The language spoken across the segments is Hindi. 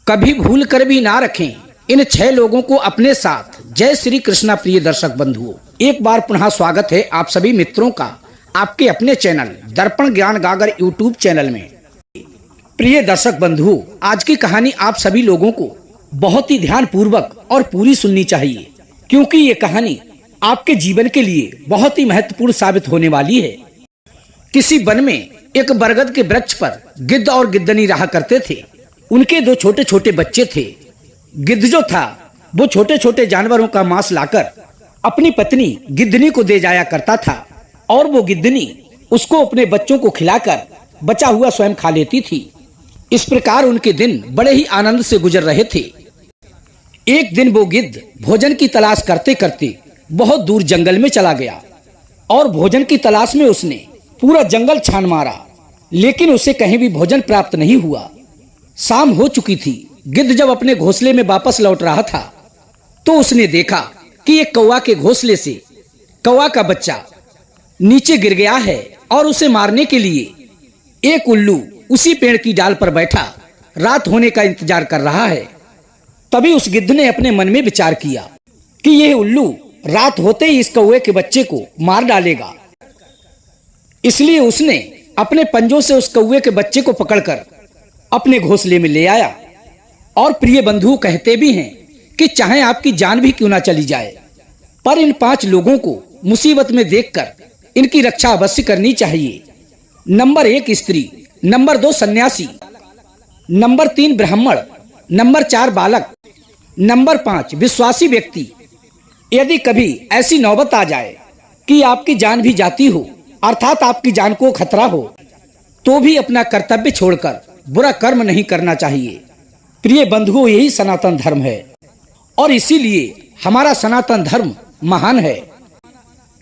कभी भूल कर भी ना रखें इन 6 लोगों को अपने साथ। जय श्री कृष्णा। प्रिय दर्शक बंधुओं, एक बार पुनः स्वागत है आप सभी मित्रों का आपके अपने चैनल दर्पण ज्ञान गागर यूट्यूब चैनल में। प्रिय दर्शक बंधुओं, आज की कहानी आप सभी लोगों को बहुत ही ध्यान पूर्वक और पूरी सुननी चाहिए, क्योंकि ये कहानी आपके जीवन के लिए बहुत ही महत्वपूर्ण साबित होने वाली है। किसी वन में एक बरगद के वृक्ष पर गिद्ध और गिद्धनी रहा करते थे। उनके 2 छोटे छोटे बच्चे थे। गिद्ध जो था वो छोटे छोटे जानवरों का मांस लाकर अपनी पत्नी गिद्धनी को दे जाया करता था, और वो गिद्धनी उसको अपने बच्चों को खिलाकर बचा हुआ स्वयं खा लेती थी। इस प्रकार उनके दिन बड़े ही आनंद से गुजर रहे थे। एक दिन वो गिद्ध भोजन की तलाश करते करते बहुत दूर जंगल में चला गया, और भोजन की तलाश में उसने पूरा जंगल छान मारा, लेकिन उसे कहीं भी भोजन प्राप्त नहीं हुआ। शाम हो चुकी थी। गिद्ध जब अपने घोंसले में वापस लौट रहा था तो उसने देखा कि एक कौवा के घोंसले से कौवा का बच्चा नीचे गिर गया है, और उसे मारने के लिए एक उल्लू उसी पेड़ की डाल पर बैठा रात होने का इंतजार कर रहा है। तभी उस गिद्ध ने अपने मन में विचार किया कि यह उल्लू रात होते ही इस कौवे के बच्चे को मार डालेगा। इसलिए उसने अपने पंजों से उस कौवे के बच्चे को पकड़कर अपने घोंसले में ले आया। और प्रिय बंधु, कहते भी हैं कि चाहे आपकी जान भी क्यों ना चली जाए, पर इन 5 लोगों को मुसीबत में देखकर इनकी रक्षा अवश्य करनी चाहिए। नंबर 1 स्त्री, नंबर 2 सन्यासी, नंबर 3 ब्राह्मण, नंबर 4 बालक, नंबर 5 विश्वासी व्यक्ति। यदि कभी ऐसी नौबत आ जाए कि आपकी जान भी जाती हो, अर्थात आपकी जान को खतरा हो, तो भी अपना कर्तव्य छोड़कर बुरा कर्म नहीं करना चाहिए। प्रिय बंधुओं, यही सनातन धर्म है, और इसीलिए हमारा सनातन धर्म महान है,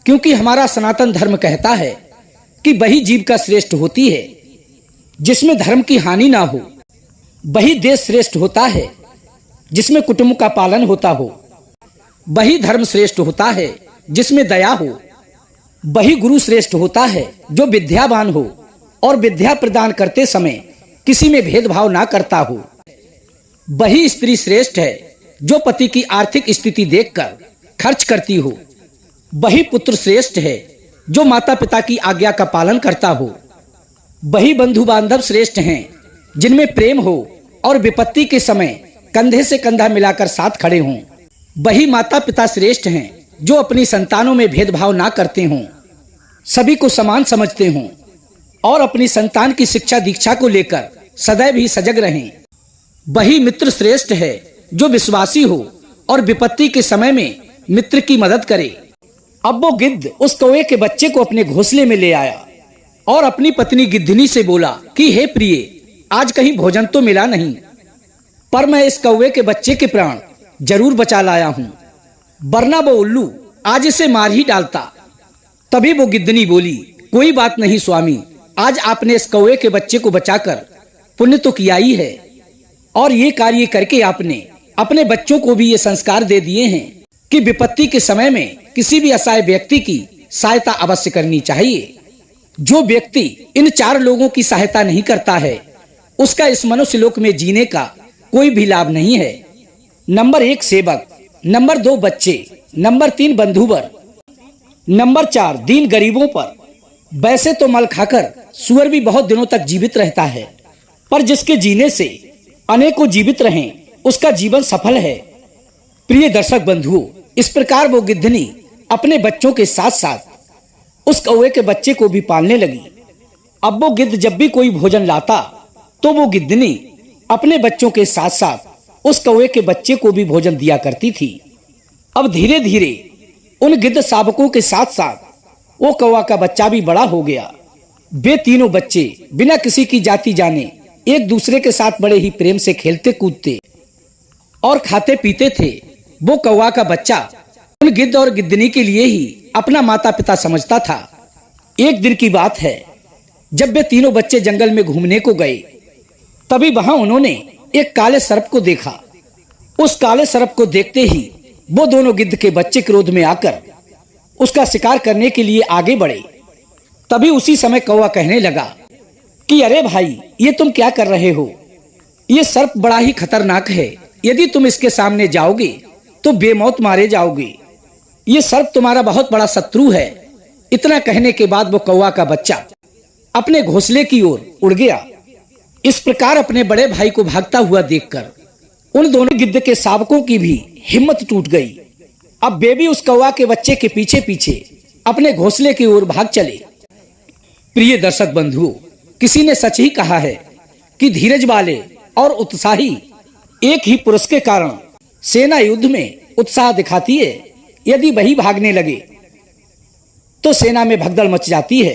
क्योंकि हमारा सनातन धर्म कहता है कि वही जीविका श्रेष्ठ होती है जिसमें धर्म की हानि ना हो। वही देश श्रेष्ठ होता है जिसमें कुटुंब का पालन होता हो। वही धर्म श्रेष्ठ होता है जिसमें दया हो। वही गुरु श्रेष्ठ होता है जो विद्यावान हो और विद्या प्रदान करते समय किसी में भेदभाव ना करता हो। वही स्त्री श्रेष्ठ है जो पति की आर्थिक स्थिति देखकर खर्च करती हो। वही पुत्र श्रेष्ठ है जो माता पिता की आज्ञा का पालन करता हो। वही बंधु बांधव श्रेष्ठ हैं जिनमें प्रेम हो और विपत्ति के समय कंधे से कंधा मिलाकर साथ खड़े हों। वही माता पिता श्रेष्ठ हैं जो अपनी संतानों में भेदभाव ना करते हों, सभी को समान समझते हों, और अपनी संतान की शिक्षा दीक्षा को लेकर सदैव ही सजग रहें। वही मित्र श्रेष्ठ है जो विश्वासी हो और विपत्ति के समय में मित्र की मदद करे। अब वो गिद्ध उस कौवे के बच्चे को अपने घोंसले में ले आया और अपनी पत्नी गिद्धनी से बोला कि हे प्रिय, आज कहीं भोजन तो मिला नहीं, पर मैं इस कौवे के बच्चे के प्राण जरूर बचा लाया हूँ, वरना वो उल्लू आज इसे मार ही डालता। तभी वो गिद्धनी बोली, कोई बात नहीं स्वामी, आज आपने इस कौवे के बच्चे को बचाकर पुण्य तो किया ही है, और ये कार्य करके आपने अपने बच्चों को भी ये संस्कार दे दिए हैं कि विपत्ति के समय में किसी भी असहाय व्यक्ति की सहायता अवश्य करनी चाहिए। जो व्यक्ति इन 4 लोगों की सहायता नहीं करता है उसका इस मनुष्य लोक में जीने का कोई भी लाभ नहीं है। नंबर 1 सेवक, नंबर 2 बच्चे, नंबर 3 बंधुवर, नंबर 4 दीन गरीबों पर। वैसे तो मल खाकर सुअर भी बहुत दिनों तक जीवित रहता है, पर जिसके जीने से अनेकों जीवित रहें उसका जीवन सफल है। प्रिय दर्शक बंधुओं, इस प्रकार वो गिद्धनी अपने बच्चों के साथ साथ उस कौवे के बच्चे को भी पालने लगी। अब वो गिद्ध जब भी कोई भोजन लाता तो वो गिद्धनी अपने बच्चों के साथ साथ उस कौवे के बच्चे को भी भोजन दिया करती थी। अब धीरे धीरे उन गिद्ध शावकों के साथ साथ वो कौवा का बच्चा भी बड़ा हो गया। वे तीनों बच्चे बिना किसी की जाति जाने एक दूसरे के साथ बड़े ही प्रेम से खेलते कूदते और खाते पीते थे। वो कौवा का बच्चा उन गिद्ध और गिद्धनी के लिए ही अपना माता पिता समझता था। एक दिन की बात है, जब वे तीनों बच्चे जंगल में घूमने को गए, तभी वहां उन्होंने एक काले सर्प को देखा। उस काले सर्प को देखते ही वो दोनों गिद्ध के बच्चे क्रोध में आकर उसका शिकार करने के लिए आगे बढ़े। तभी उसी समय कौवा कहने लगा कि अरे भाई, ये तुम क्या कर रहे हो? ये सर्प बड़ा ही खतरनाक है, यदि तुम इसके सामने जाओगे तो बेमौत मारे जाओगे। ये सर्प तुम्हारा बहुत बड़ा शत्रु है। इतना कहने के बाद वो कौवा का बच्चा अपने घोंसले की ओर उड़ गया। इस प्रकार अपने बड़े भाई को भागता हुआ देखकर उन दोनों गिद्ध के शावकों की भी हिम्मत टूट गई। अब वे भी उस कौवा के बच्चे के पीछे पीछे अपने घोंसले की ओर भाग चले। प्रिय दर्शक बंधुओं, किसी ने सच ही कहा है कि धीरज वाले और उत्साही एक ही पुरुष के कारण सेना युद्ध में उत्साह दिखाती है। यदि वही भागने लगे तो सेना में भगदड़ मच जाती है।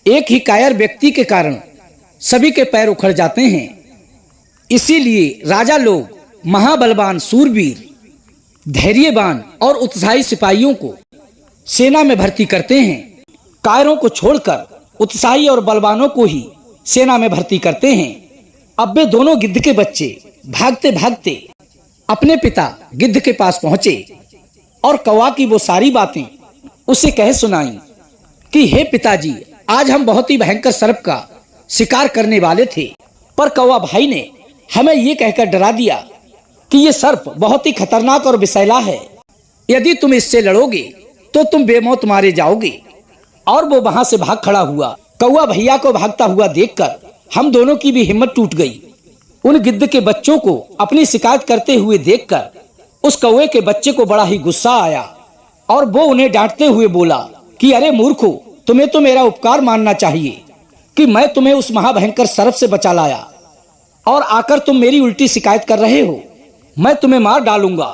एक ही कायर व्यक्ति के कारण सभी के पैर उखड़ जाते हैं। इसीलिए राजा लोग महाबलवान, सूरवीर, धैर्यवान और उत्साही सिपाहियों को सेना में भर्ती करते हैं। कायरों को छोड़कर उत्साही और बलवानों को ही सेना में भर्ती करते हैं। अब वे दोनों गिद्ध के बच्चे भागते भागते अपने पिता गिद्ध के पास पहुंचे और कौवा की वो सारी बातें उसे कह सुनाई कि हे पिताजी, आज हम बहुत ही भयंकर सर्प का शिकार करने वाले थे, पर कौवा भाई ने हमें ये कहकर डरा दिया कि ये सर्प बहुत ही खतरनाक और विषैला है। यदि तुम इससे लड़ोगे तो तुम बेमौत मारे जाओगे। और वो वहां से भाग खड़ा हुआ। कौवा भैया को भागता हुआ देखकर हम दोनों की भी हिम्मत टूट गई। उन गिद्ध के बच्चों को अपनी शिकायत करते हुए देखकर उस कौवे के बच्चे को बड़ा ही गुस्सा आया और वो उन्हें डांटते हुए बोला कि अरे मूर्खो, तुम्हें तो मेरा उपकार मानना चाहिए कि मैं तुम्हें उस महाभयंकर सर्प से बचा लाया और आकर तुम मेरी उल्टी शिकायत कर रहे हो। मैं तुम्हें मार डालूंगा।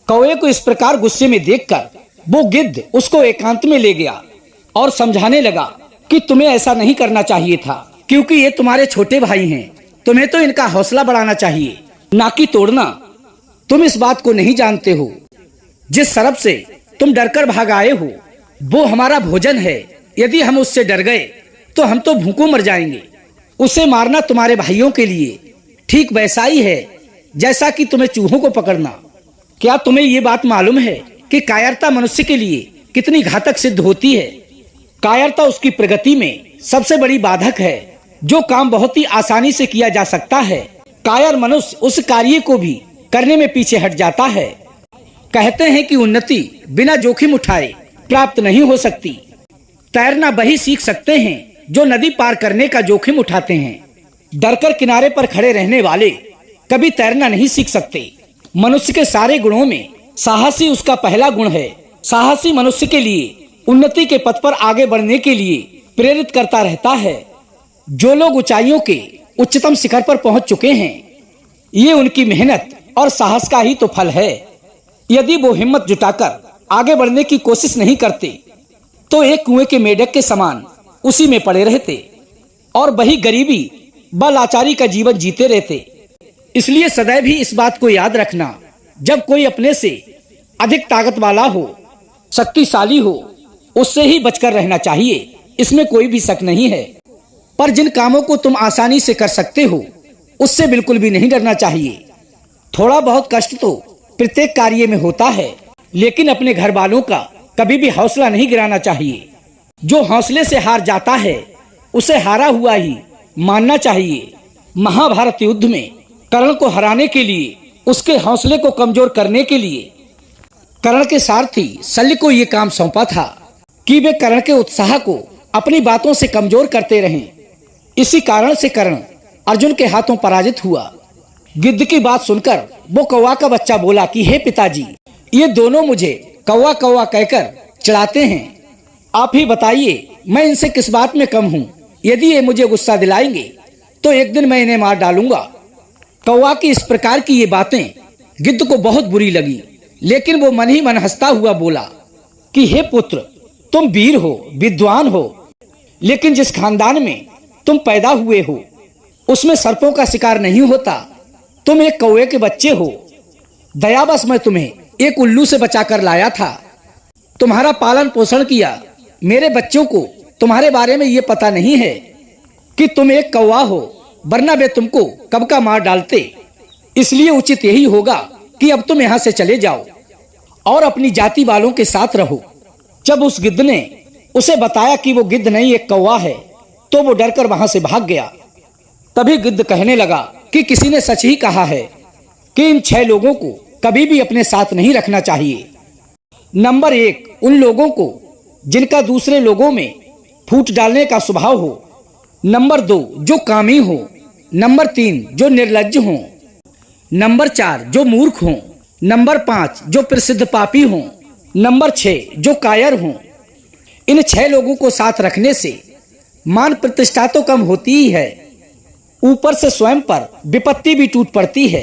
कौवे को इस प्रकार गुस्से में देखकर वो गिद्ध उसको एकांत में ले गया और समझाने लगा कि तुम्हें ऐसा नहीं करना चाहिए था, क्योंकि ये तुम्हारे छोटे भाई हैं। तुम्हें तो इनका हौसला बढ़ाना चाहिए, ना कि तोड़ना। तुम इस बात को नहीं जानते हो, जिस सर्प से तुम डरकर भाग आए हो वो हमारा भोजन है। यदि हम उससे डर गए तो हम तो भूखों मर जाएंगे। उसे मारना तुम्हारे भाइयों के लिए ठीक वैसा ही है जैसा कि तुम्हें चूहों को पकड़ना। क्या तुम्हें ये बात मालूम है कि कायरता मनुष्य के लिए कितनी घातक सिद्ध होती है? कायरता उसकी प्रगति में सबसे बड़ी बाधक है। जो काम बहुत ही आसानी से किया जा सकता है, कायर मनुष्य उस कार्य को भी करने में पीछे हट जाता है। कहते हैं कि उन्नति बिना जोखिम उठाए प्राप्त नहीं हो सकती। तैरना वही सीख सकते हैं जो नदी पार करने का जोखिम उठाते हैं। डरकर किनारे पर खड़े रहने वाले कभी तैरना नहीं सीख सकते। मनुष्य के सारे गुणों में साहसी उसका पहला गुण है। साहसी मनुष्य के लिए उन्नति के पथ पर आगे बढ़ने के लिए प्रेरित करता रहता है। जो लोग ऊंचाइयों के उच्चतम शिखर पर पहुंच चुके हैं, ये उनकी मेहनत और साहस का ही तो फल है। यदि वो हिम्मत जुटाकर आगे बढ़ने की कोशिश नहीं करते तो एक कुएं के मेढक के समान उसी में पड़े रहते और वही गरीबी व लाचारी का जीवन जीते रहते। इसलिए सदैव ही इस बात को याद रखना, जब कोई अपने से अधिक ताकत वाला हो, शक्तिशाली हो, उससे ही बचकर रहना चाहिए। इसमें कोई भी शक नहीं है। पर जिन कामों को तुम आसानी से कर सकते हो, उससे बिल्कुल भी नहीं डरना चाहिए। थोड़ा बहुत कष्ट तो प्रत्येक कार्य में होता है, लेकिन अपने घर वालों का कभी भी हौसला नहीं गिराना चाहिए। जो हौसले से हार जाता है उसे हारा हुआ ही मानना चाहिए। महाभारत युद्ध में कर्ण को हराने के लिए, उसके हौसले को कमजोर करने के लिए कर्ण के सारथी शल्य को ये काम सौंपा था कि वे कर्ण के उत्साह को अपनी बातों से कमजोर करते रहें। इसी कारण से कर्ण अर्जुन के हाथों पराजित हुआ। गिद्ध की बात सुनकर वो कौवा का बच्चा बोला कि हे पिताजी, ये दोनों मुझे कौवा कौवा कहकर चिढ़ाते हैं। आप ही बताइए, मैं इनसे किस बात में कम हूँ? यदि ये मुझे गुस्सा दिलाएंगे तो एक दिन मैं इन्हें मार डालूंगा। कौवा की इस प्रकार की ये बातें गिद्ध को बहुत बुरी लगी, लेकिन वो मन ही मन हंसता हुआ बोला कि हे पुत्र, तुम वीर हो, विद्वान हो, लेकिन जिस खानदान में तुम पैदा हुए हो उसमें सर्पों का शिकार नहीं होता। तुम एक कौवे के बच्चे हो। दयावश मैं तुम्हें एक उल्लू से बचाकर लाया था, तुम्हारा पालन पोषण किया। मेरे बच्चों को तुम्हारे बारे में ये पता नहीं है कि तुम एक कौवा हो, वरना वे तुमको कब का मार डालते। इसलिए उचित यही होगा कि अब तुम यहाँ से चले जाओ और अपनी जाति वालों के साथ रहो। जब उस गिद्ध ने उसे बताया कि वो गिद्ध नहीं एक कौवा है, तो वो डरकर वहां से भाग गया। तभी गिद्ध कहने लगा कि किसी ने सच ही कहा है कि इन 6 लोगों को कभी भी अपने साथ नहीं रखना चाहिए। नंबर 1, उन लोगों को जिनका दूसरे लोगों में फूट डालने का स्वभाव हो। नंबर 2, जो कामी हो। नंबर 3, जो निर्लज्ज हो। नंबर 4, जो मूर्ख हो। नंबर 5, जो प्रसिद्ध पापी हो। नंबर 6, जो कायर हो। इन 6 लोगों को साथ रखने से मान प्रतिष्ठा तो कम होती ही है, ऊपर से स्वयं पर विपत्ति भी टूट पड़ती है।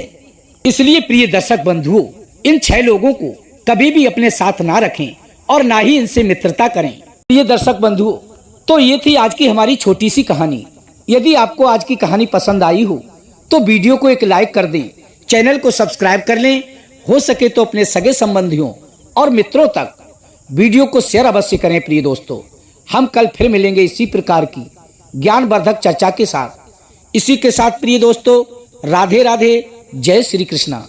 इसलिए प्रिय दर्शक बंधुओं, इन 6 लोगों को कभी भी अपने साथ ना रखें और ना ही इनसे मित्रता करें। प्रिय दर्शक बंधुओं, तो ये थी आज की हमारी छोटी सी कहानी। यदि आपको आज की कहानी पसंद आई हो तो वीडियो को एक लाइक कर दें, चैनल को सब्सक्राइब कर लें, हो सके तो अपने सगे संबंधियों और मित्रों तक वीडियो को शेयर अवश्य करें। प्रिय दोस्तों, हम कल फिर मिलेंगे इसी प्रकार की ज्ञानवर्धक चर्चा के साथ। इसी के साथ प्रिय दोस्तों, राधे राधे, जय श्री कृष्णा।